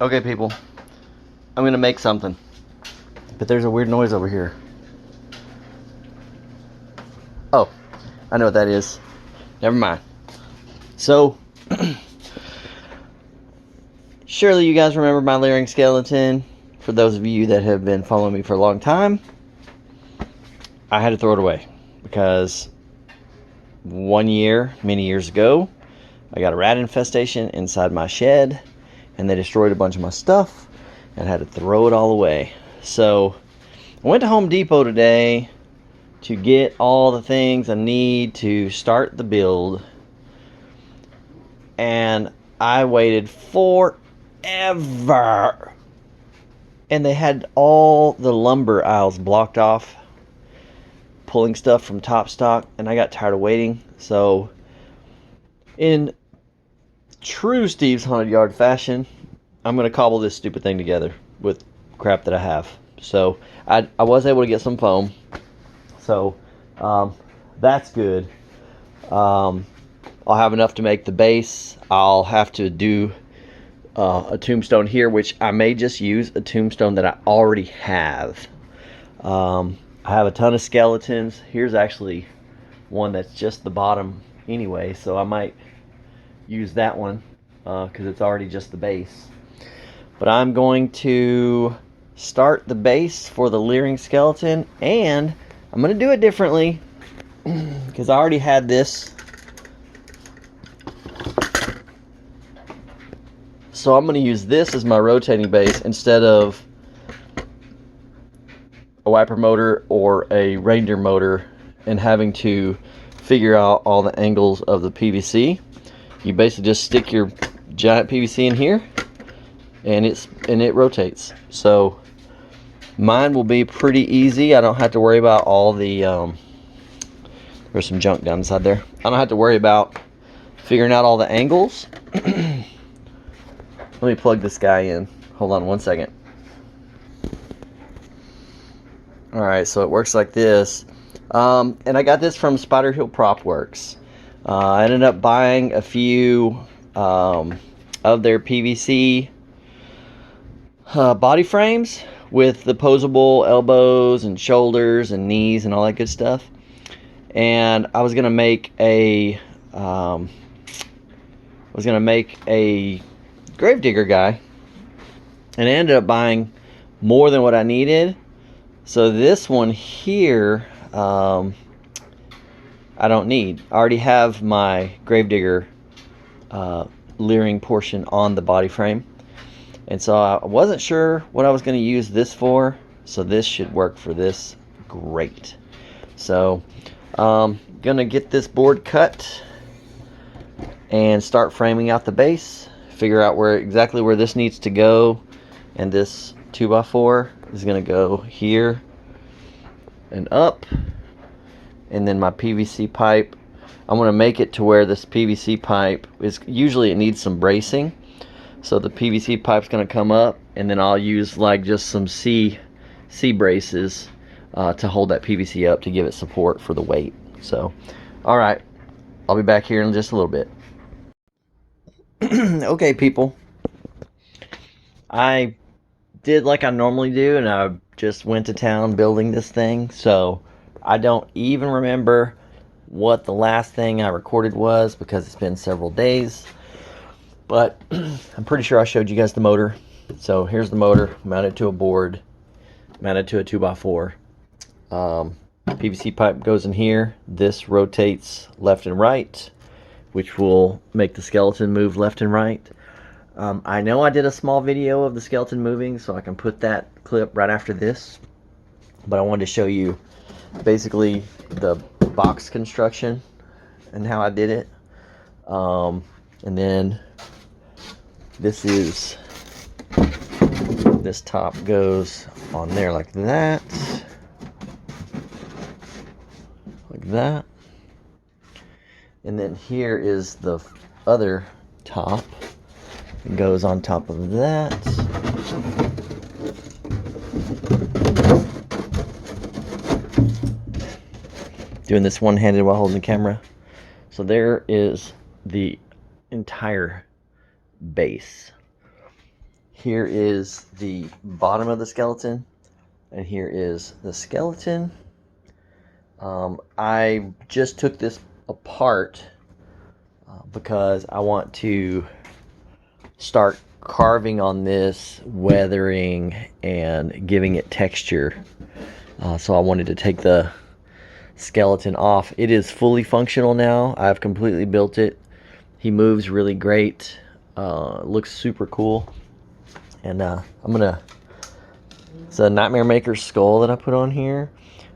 Okay, people, I'm gonna make something, but there's a weird noise over here. Oh, I know what that is. Never mind. So, surely you guys remember my Leering skeleton. For those of you that have been following me for a long time, I had to throw it away because many years ago, I got a rat infestation inside my shed, and they destroyed a bunch of my stuff, and I had to throw it all away. So I went to Home Depot today to get all the things I need to start the build, and I waited forever, and they had all the lumber aisles blocked off, pulling stuff from top stock, and I got tired of waiting. So in true Steve's Haunted Yard fashion, I'm going to cobble this stupid thing together with crap that I have. So I was able to get some foam, so that's good. I'll have enough to make the base. I'll have to do a tombstone here, which I may just use a tombstone that I already have. I have a ton of skeletons. Here's actually one that's just the bottom anyway, so I might use that one because it's already just the base. But I'm going to start the base for the Leering skeleton, and I'm going to do it differently because I already had this. So I'm going to use this as my rotating base instead of a wiper motor or a reindeer motor and having to figure out all the angles of the PVC. You basically just stick your giant PVC in here, and it rotates. So mine will be pretty easy. I don't have to worry about all the there's some junk down inside there. I don't have to worry about figuring out all the angles. Let me plug this guy in. Hold on one second. Alright, so it works like this. And I got this from Spider Hill Prop Works. I ended up buying a few of their PVC body frames with the posable elbows and shoulders and knees and all that good stuff. And I was gonna make a gravedigger guy, and I ended up buying more than what I needed. So this one here, I don't need. I already have my gravedigger Leering portion on the body frame, and so I wasn't sure what I was going to use this for. So this should work for this great. So gonna get this board cut and start framing out the base. Figure out exactly where this needs to go, and this 2x4 is gonna go here and up. And then my PVC pipe, I'm going to make it to where this PVC pipe is, usually it needs some bracing. So the PVC pipe's going to come up, and then I'll use like just some C braces to hold that PVC up to give it support for the weight. So, alright, I'll be back here in just a little bit. Okay, people. I did like I normally do, and I just went to town building this thing. So I don't even remember what the last thing I recorded was because it's been several days. But I'm pretty sure I showed you guys the motor. So here's the motor, mounted to a board, mounted to a 2x4. PVC pipe goes in here. This rotates left and right, which will make the skeleton move left and right. I know I did a small video of the skeleton moving, so I can put that clip right after this. But I wanted to show you basically the box construction and how I did it. And then this top goes on there like that. Like that. And then here is the other top. It goes on top of that. Doing this one-handed while holding the camera. So there is the entire base. here is the bottom of the skeleton, and here is the skeleton. I just took this apart because I want to start carving on this, weathering and giving it texture. So I wanted to take the skeleton off. It is fully functional now. I've completely built it. He moves really great. Looks super cool. And it's a Nightmare Maker's skull that I put on here,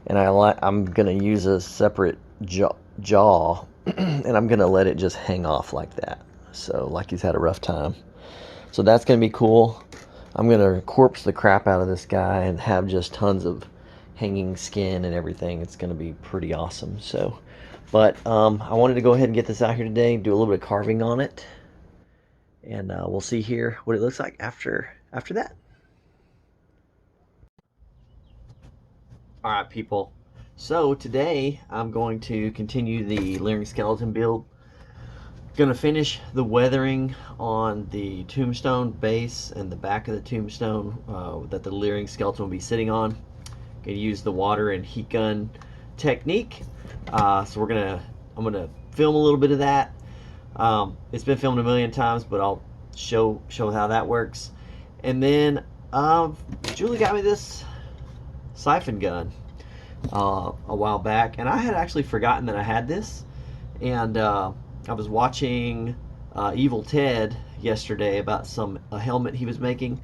and I'm gonna use a separate jaw and I'm gonna let it just hang off like that, so like he's had a rough time. So that's gonna be cool. I'm gonna corpse the crap out of this guy and have just tons of hanging skin and everything. It's gonna be pretty awesome. So, but I wanted to go ahead and get this out here today, do a little bit of carving on it, and we'll see here what it looks like after that. All right, people. So today I'm going to continue the Leering skeleton build. Gonna finish the weathering on the tombstone base and the back of the tombstone that the Leering skeleton will be sitting on. Gonna use the water and heat gun technique. So I'm gonna film a little bit of that. It's been filmed a million times, but I'll show how that works. And then Julie got me this Siphon Gun a while back, and I had actually forgotten that I had this. And I was watching Evil Ted yesterday about a helmet he was making,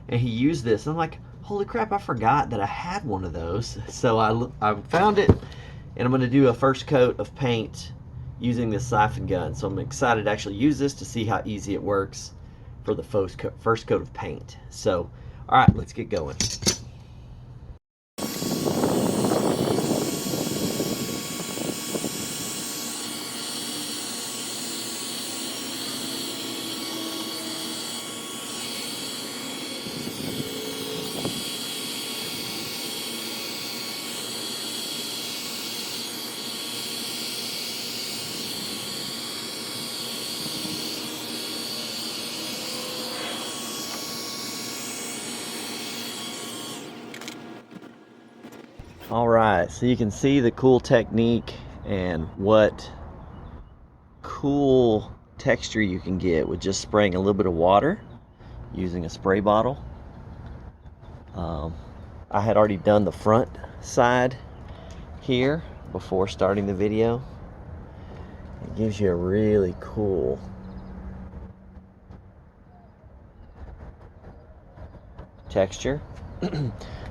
and he used this. And I'm like, holy crap, I forgot that I had one of those. So I found it, and I'm going to do a first coat of paint using this Siphon Gun. So I'm excited to actually use this to see how easy it works for the first coat of paint. So, all right, let's get going. All right, so you can see the cool technique and what cool texture you can get with just spraying a little bit of water using a spray bottle. I had already done the front side here before starting the video. It gives you a really cool texture.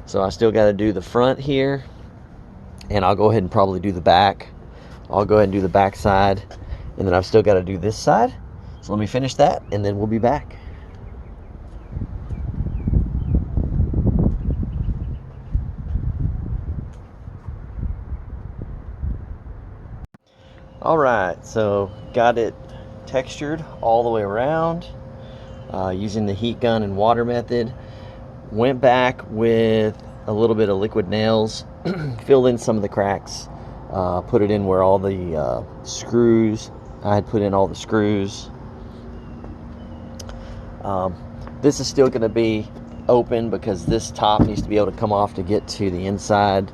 So I still got to do the front here, and I'll go ahead and probably do the back. I'll go ahead and do the back side, and then I've still got to do this side. So let me finish that, and then we'll be back. All right, so got it textured all the way around using the heat gun and water method. Went back with a little bit of liquid nails, filled in some of the cracks, put it in where all the screws, I had put in all the screws. This is still going to be open because this top needs to be able to come off to get to the inside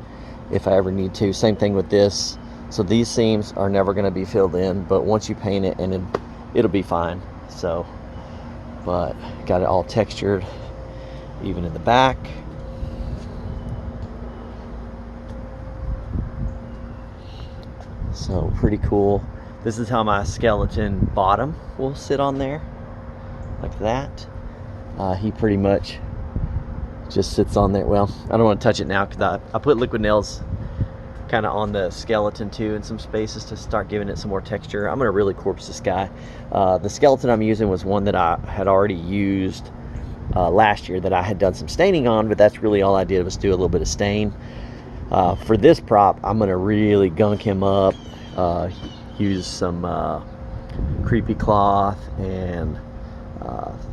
if I ever need to. Same thing with this. So these seams are never going to be filled in, but once you paint it, and it'll be fine. So, but got it all textured, even in the back. So pretty cool. This is how my skeleton bottom will sit on there, like that. He pretty much just sits on there. Well, I don't want to touch it now because I put liquid nails kind of on the skeleton too in some spaces to start giving it some more texture. I'm going to really corpse this guy. The skeleton I'm using was one that I had already used last year that I had done some staining on, but that's really all I did was do a little bit of stain. For this prop, I'm going to really gunk him up, use some creepy cloth and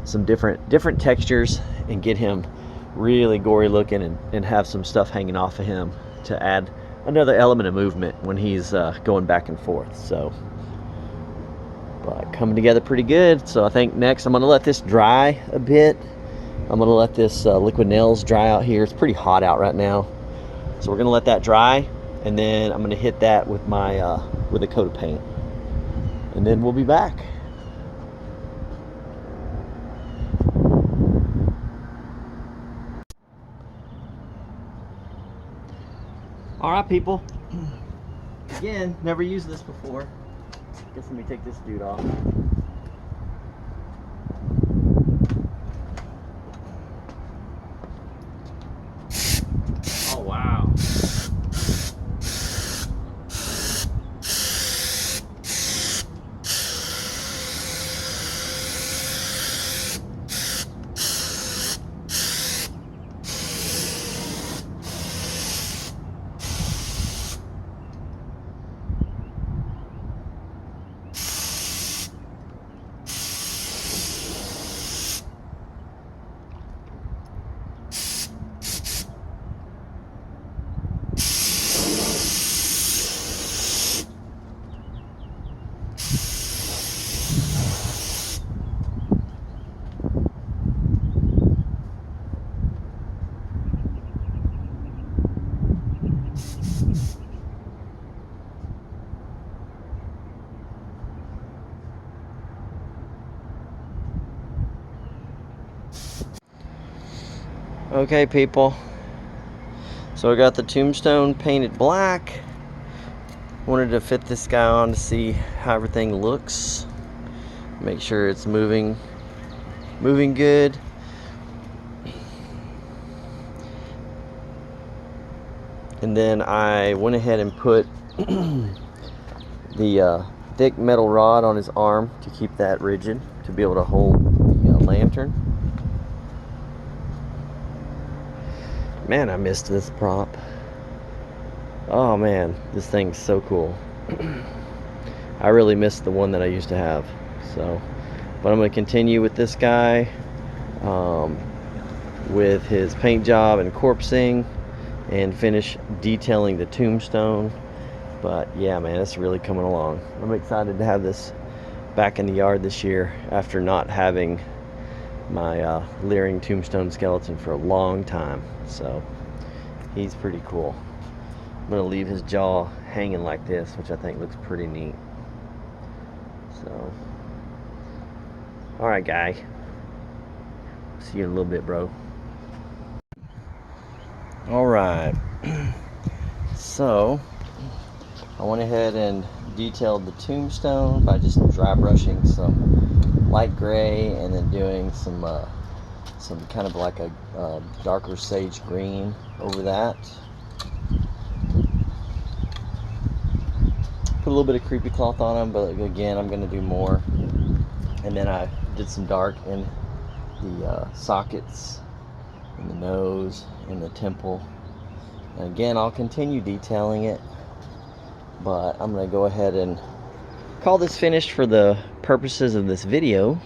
some different textures, and get him really gory looking, and have some stuff hanging off of him to add another element of movement when he's going back and forth. So, but coming together pretty good. So I think next I'm going to let this dry a bit, I'm gonna let this liquid nails dry out here. It's pretty hot out right now, so we're gonna let that dry, and then I'm gonna hit that with my with a coat of paint, and then we'll be back. All right, people. Again, never used this before. Guess let me take this dude off. Oh, wow. Okay, people, so I got the tombstone painted black. Wanted to fit this guy on to see how everything looks, make sure it's moving good. And then I went ahead and put the thick metal rod on his arm to keep that rigid, to be able to hold the lantern. Man, I missed this prop. Oh man, this thing's so cool. I really missed the one that I used to have. So, but I'm going to continue with this guy, with his paint job and corpsing, and finish detailing the tombstone. But yeah, man, it's really coming along. I'm excited to have this back in the yard this year after not having my Leering tombstone skeleton for a long time. So he's pretty cool. I'm gonna leave his jaw hanging like this, which I think looks pretty neat. So, all right, guy. See you in a little bit, bro. All right. So I went ahead and detailed the tombstone by just dry brushing some light gray and then doing some kind of like a darker sage green over that. Put a little bit of creepy cloth on them, but again, I'm going to do more. And then I did some dark in the sockets, in the nose, in the temple. And again, I'll continue detailing it, but I'm going to go ahead and call this finished for the purposes of this video,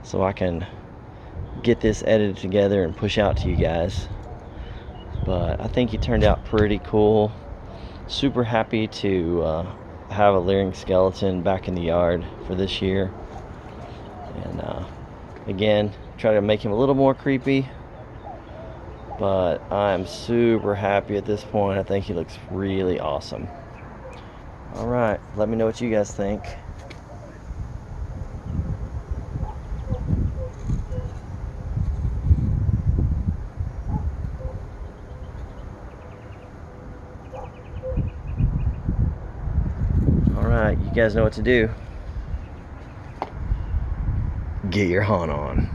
so I can get this edited together and push out to you guys. But I think he turned out pretty cool. Super happy to have a Leering skeleton back in the yard for this year. And again, try to make him a little more creepy, but I'm super happy at this point. I think he looks really awesome. All right, let me know what you guys think. Alright, you guys know what to do. Get your hunt on.